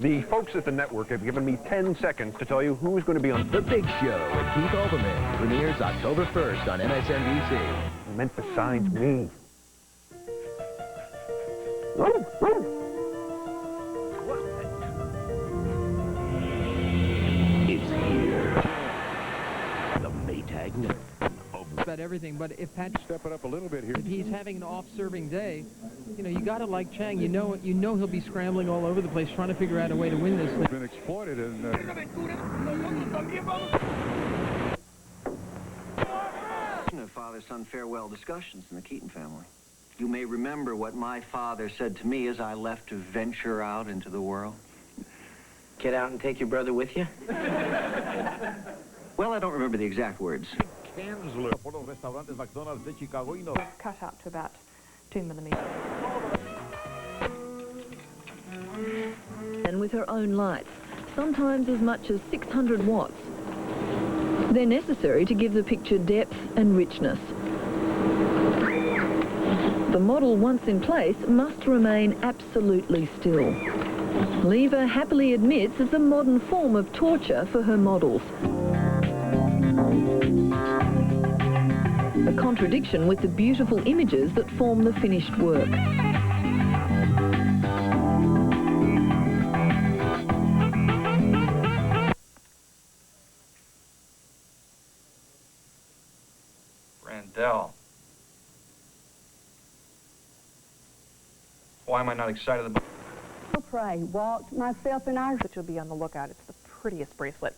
The folks at the network have given me 10 seconds to tell you who's going to be on The Big Show with Keith Olbermann premieres October 1st on MSNBC. I meant besides me. It's here. The Maytag Network. About everything, but if Pat Step it up a little bit here. if he's having an off-serving day, you know, you got to like Chang. You know he'll be scrambling all over the place trying to figure out a way to win this thing. Been exploited in Father-son farewell discussions in the Keaton family. You may remember what my father said to me as I left to venture out into the world. Get out and take your brother with you? Well, I don't remember the exact words. Cut out to about 2 millimeters. And with her own lights, sometimes as much as 600 watts. They're necessary to give the picture depth and richness. The model, once in place, must remain absolutely still. Lever happily admits it's a modern form of torture for her models. A contradiction with the beautiful images that form the finished work. Randell. Why am I not excited about... Pray, walked myself and I. That you'll be on the lookout. It's the prettiest bracelet.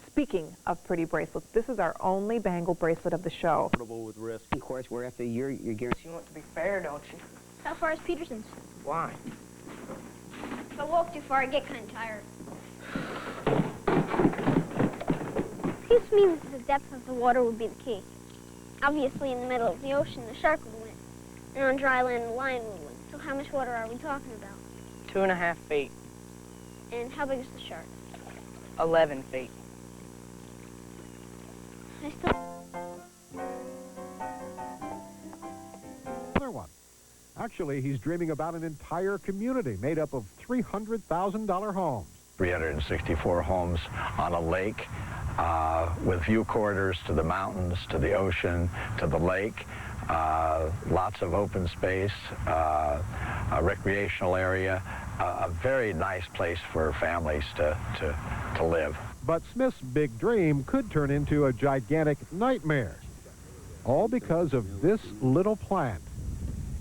Speaking of pretty bracelets, this is our only bangle bracelet of the show. With risk. Of course, we're after you're guaranteed. You want to be fair, don't you? How far is Peterson's? Why? If I walk too far, I get kind of tired. Seems to me that the depth of the water would be the key. Obviously, in the middle of the ocean, the shark would win. And on dry land, the lion would win. So how much water are we talking about? 2.5 feet. And how big is the shark? 11 feet. I still... another one. Actually, he's dreaming about an entire community made up of $300,000 homes. 364 homes on a lake with view corridors to the mountains, to the ocean, to the lake. Lots of open space, a recreational area, a very nice place for families to live. But Smith's big dream could turn into a gigantic nightmare, all because of this little plant.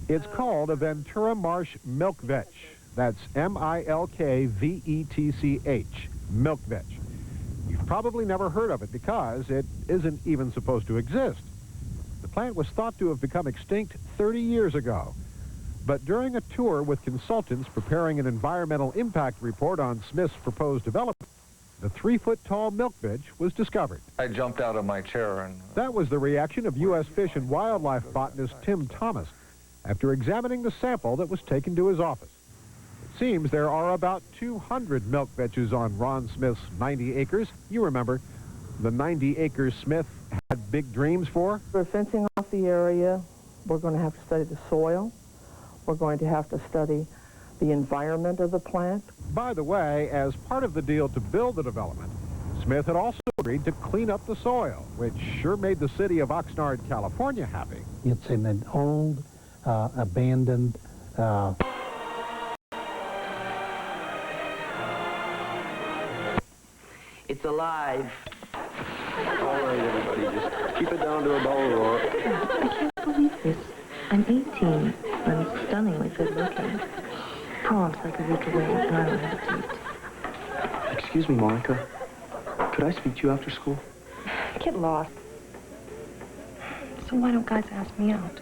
It's called a Ventura Marsh milkvetch. That's M-I-L-K-V-E-T-C-H, milkvetch. You've probably never heard of it because it isn't even supposed to exist. The plant was thought to have become extinct 30 years ago. But during a tour with consultants preparing an environmental impact report on Smith's proposed development, the 3-foot-tall milkvetch was discovered. I jumped out of my chair and... That was the reaction of U.S. Fish and Wildlife botanist Tim Thomas after examining the sample that was taken to his office. It seems there are about 200 milkvetches on Ron Smith's 90 acres. You remember, the 90 acres Smith had big dreams for? We're fencing off the area. We're going to have to study the soil. We're going to have to study the environment of the plant. By the way, as part of the deal to build the development, Smith had also agreed to clean up the soil, which sure made the city of Oxnard, California happy. It's in an old, abandoned... It's alive. All right, everybody, just keep it down to a dull roar. I can't believe this. I'm 18. I'm stunningly good looking. Prom's like a week away, and I don't have a date. Excuse me, Monica. Could I speak to you after school? Get lost. So why don't guys ask me out?